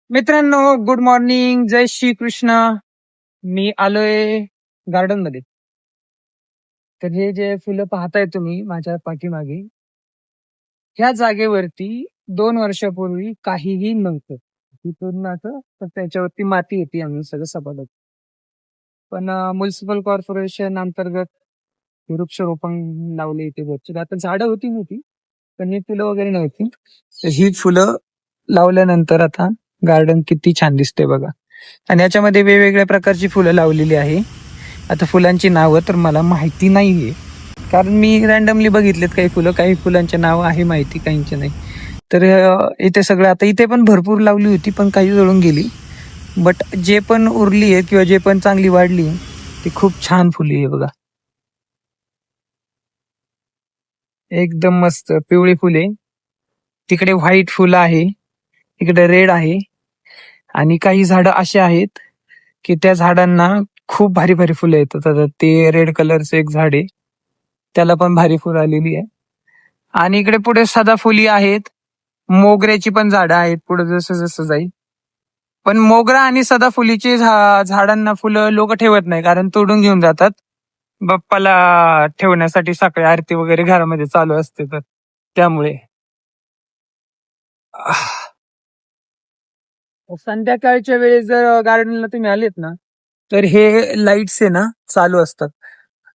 मित्रांनो, good morning, जय श्री कृष्ण. मी आलोय garden मध्ये. तर हे जे फुलं पाहताय तुम्ही माझ्या पाठीमागे, ह्या जागेवरती 2 वर्षापूर्वी काहीही नव्हतं. ती पूर्ण असं फक्त त्याच्यावरती माती होती आणि सगळं सपाट होतं. पण म्युन्सिपल कॉर्पोरेशन अंतर्गत हे वृक्षारोपण लावले इथे भरपूर. आता झाडं होती मोठी, पण ही फुलं वगैरे नव्हती. तर ही फुलं लावल्यानंतर आता गार्डन किती छान दिसते बघा. आणि याच्यामध्ये वेगवेगळ्या प्रकारची फुलं लावलेली आहे. आता फुलांची नावं तर मला माहिती नाहीये, कारण मी रॅन्डमली बघितलेत काही फुलं. काही फुलांचे नाव आहे माहिती, काहींचे नाही. तर इथे सगळं आता इथे पण भरपूर लावली होती, पण काही जळून गेली. बट जे पण उरली आहे किंवा जे पण चांगली वाढली ती खूप छान फुली आहे बघा. एकदम मस्त पिवळी फुले. तिकडे व्हाईट फुलं आहे, इकडे रेड आहे. आणि काही झाडं अशी आहेत की त्या झाडांना खूप भारी भारी फुलं येतात. आता ते रेड कलरचं एक झाड आहे, त्याला पण भारी फुलं आलेली आहे. आणि इकडे पुढे सदाफुली आहेत, मोगऱ्याची पण झाडं आहेत पुढे जसं जसं जाईल. पण मोगरा आणि सदाफुलीची झाडांना फुलं लोक ठेवत नाही, कारण तोडून घेऊन जातात. बाप्पाला ठेवण्यासाठी सकाळी आरती वगैरे घरामध्ये चालू असते, तर त्यामुळे संध्याकाळच्या वेळेस जर गार्डनला तुम्ही आलेत ना, तर हे लाईट्स आहे ना चालू असतात.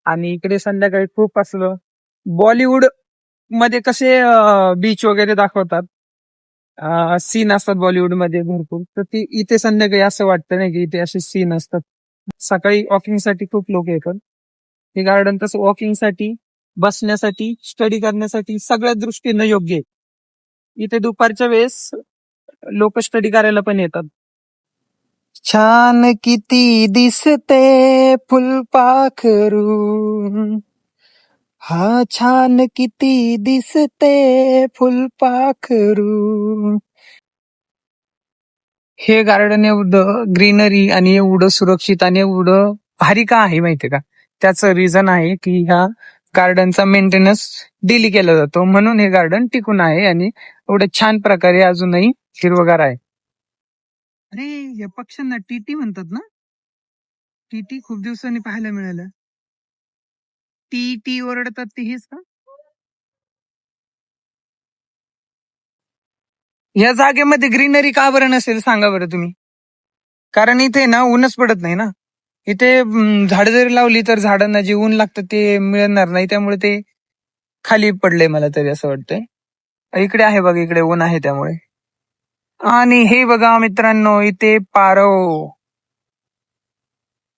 आणि इकडे संध्याकाळी खूप असलं बॉलिवूड मध्ये कसे बीच वगैरे दाखवतात, सीन असतात बॉलिवूड मध्ये भरपूर. तर ती इथे संध्याकाळी असं वाटतं नाही की इथे असे सीन असतात. सकाळी वॉकिंगसाठी खूप लोक येतात. हे गार्डन तसं वॉकिंगसाठी, बसण्यासाठी, स्टडी करण्यासाठी सगळ्या दृष्टीनं योग्य आहे. इथे दुपारच्या वेळेस लोक स्टडी करायला पण येतात. छान किती दिसते फुलपाखरू, हा छान किती दिसते फुलपाखरू. हे गार्डन एवढं ग्रीनरी आणि एवढं सुरक्षित आणि एवढं भारी का आहे माहितीये का? त्याचं रिझन आहे की ह्या गार्डनचा मेंटेनन्स डेली केला जातो, म्हणून हे गार्डन टिकून आहे आणि एवढं छान प्रकारे अजूनही हिरवगार आहे. अरे, या पक्ष्यांना टीटी म्हणतात ना? टीटी खूप दिवसांनी पाहायला मिळालं. टी टी ओरडतात ते हेच का? या जागेमध्ये ग्रीनरी का बरं नसेल सांगा बरं तुम्ही? कारण इथे ना ऊनच पडत नाही ना. इथे झाडं जरी लावली तर झाडांना जे ऊन लागतं ते मिळणार नाही, त्यामुळे ते खाली पडलंय मला तरी असं वाटतंय. इकडे आहे बघा, इकडे ऊन आहे त्यामुळे. आणि हे बघा मित्रांनो, इथे पारव.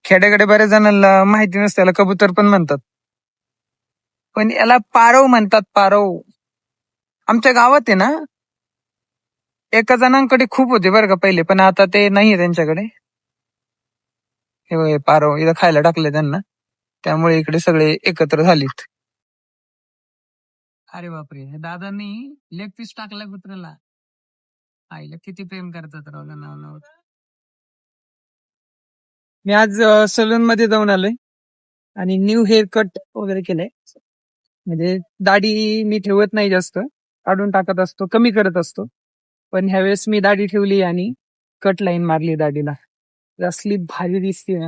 खेड्याकडे बऱ्याच जणांना माहिती नसते, त्याला कबूतर पण म्हणतात, पण याला पारव म्हणतात, पारव. आमच्या गावात आहे ना, एका जणांकडे खूप होते बरं का पहिले, पण आता ते नाहीये त्यांच्याकडे. हे बघा, हे पारव इथं खायला टाकले त्यांना, त्यामुळे इकडे सगळे एकत्र झालीत. अरे बापरे, हे दादांनी लेग पीस टाकला कुत्र्याला. आईला किती प्रेम करतात राव नाव. मी आज सलून मध्ये जाऊन आलोय आणि न्यू हेअर कट वगैरे केलंय. म्हणजे दाढी मी ठेवत नाही जास्त, काढून टाकत असतो, कमी करत असतो. पण ह्यावेळेस मी दाढी ठेवली आणि कट लाईन मारली दाढीला. असली भारी दिसते ना,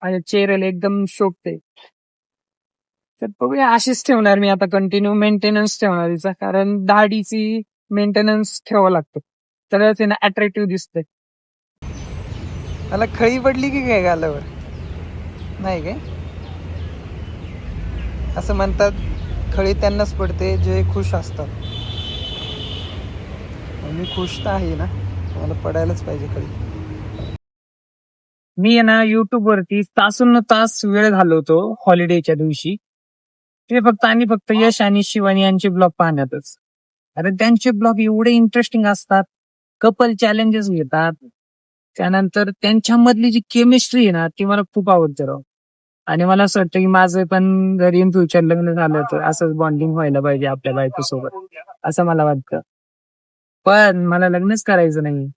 माझ्या चेहऱ्याला एकदम शोभते. तर बघूया, अशीच ठेवणार मी आता, कंटिन्यू मेंटेनन्स ठेवणार तिचा, कारण दाढीची मेंटेनन्स ठेवावं लागतं, तरच आहे ना अट्रॅक्टिव्ह दिसते. मला खळी पडली की काय गालावर? नाही काय? असं म्हणतात खळी त्यांनाच पडते जे खुश असतात. मी खुश तर आहे ना, मला पडायलाच पाहिजे खळी. मी आहे ना युट्यूब वरती तासून तास वेळ घालवतो हॉलिडेच्या दिवशी, ते फक्त आणि फक्त यश आणि शिवानी यांचे ब्लॉग पाहण्यातच. अरे, त्यांचे ब्लॉग एवढे इंटरेस्टिंग असतात. कपल चॅलेंजेस घेतात, त्यानंतर त्यांच्यामधली जी केमिस्ट्री आहे ना ती मला खूप आवडते राव. आणि मला असं वाटतं की माझं पण जर इन फ्युचर लग्न झालं तर असंच बॉन्डिंग व्हायला पाहिजे आपल्या बायकोसोबत, असं मला वाटतं. पण मला लग्नच करायचं नाही.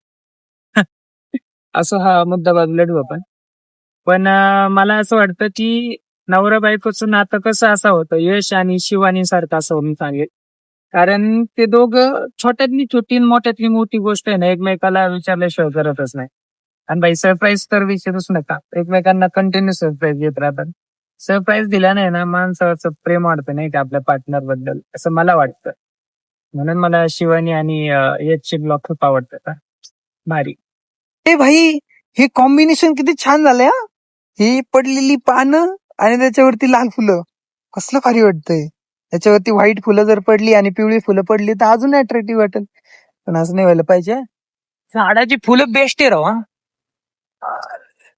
असं हा मुद्दा बाजूला ठेवू आपण. पण मला असं वाटतं की नवरा बायकोचं नातं कसं असं होतं, यश आणि शिवानी सारखं असं मी सांगेल. कारण ते दोघं छोट्यातली छोटी आणि मोठ्यातली मोठी गोष्ट आहे ना, एकमेकाला विचारल्याशिवाय करतच नाही. आणि भाई सरप्राईज तर विचारूच नका. एकमेकांना कंटिन्यू सरप्राईज देत राहतात. सरप्राईज दिल्याने ना माणसाचं प्रेम वाढतं नाही का आपल्या पार्टनर बद्दल, असं मला वाटतं. म्हणून मला शिवानी आणि यशचे ब्लॉग खूप आवडतात. भारी. ए भाई, हे कॉम्बिनेशन किती छान झालंय हा. ही पडलेली पानं आणि त्याच्यावरती लाल फुलं, कसलं भारी वाटतंय. त्याच्यावरती व्हाईट फुलं जर पडली आणि पिवळी फुलं पडली तर अजून अट्रॅक्टिव्ह वाटेल. पण असं नाही व्हायला पाहिजे. झाडाची फुलं बेस्ट आहे राव हा.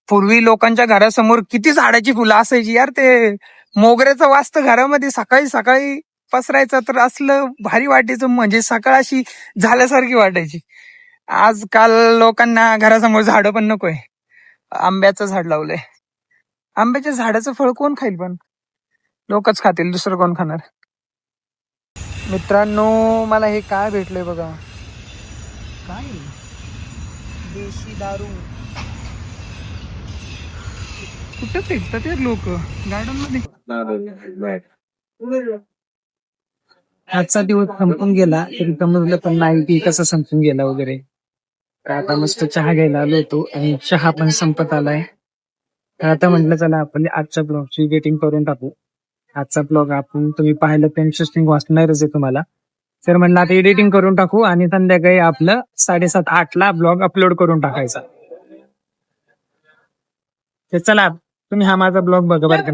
पूर्वी लोकांच्या घरासमोर किती झाडाची फुलं असायची यार. ते मोगऱ्याचा वास तर घरामध्ये सकाळी सकाळी पसरायचा, तर असलं भारी वाटायचं, म्हणजे सकाळ अशी झाल्यासारखी वाटायची. आजकाल लोकांना घरासमोर झाडं पण नकोय. आंब्याचं झाड लावलंय. आंब्याच्या झाडाचं फळ कोण खाईल, पण लोकच खातील, दुसरं कोण खाणार. मित्रांनो, मला हे काय भेटलंय बघा. काय देशी दारू. कुठे फेकतात यार लोक गार्डन मध्ये. आजचा दिवस संपून गेला तरी समजलं पण नाही की कसं संपून गेला वगैरे. तर आता मस्त चहा घ्यायला आलो होतो आणि चहा पण संपत आलाय. तर आता म्हटलं चला आपण आजच्या ब्लॉगची एडिटिंग करून टाकू. आजचा ब्लॉग आपण तुम्ही पाहिलं तर इंटरेस्टिंग वाटणारच आहे तुम्हाला. तर म्हणलं आता एडिटिंग करून टाकू आणि संध्याकाळी आपलं 7:30-8 ला ब्लॉग अपलोड करून टाकायचा. तर चला तुम्ही हा माझा ब्लॉग बघा बरं का.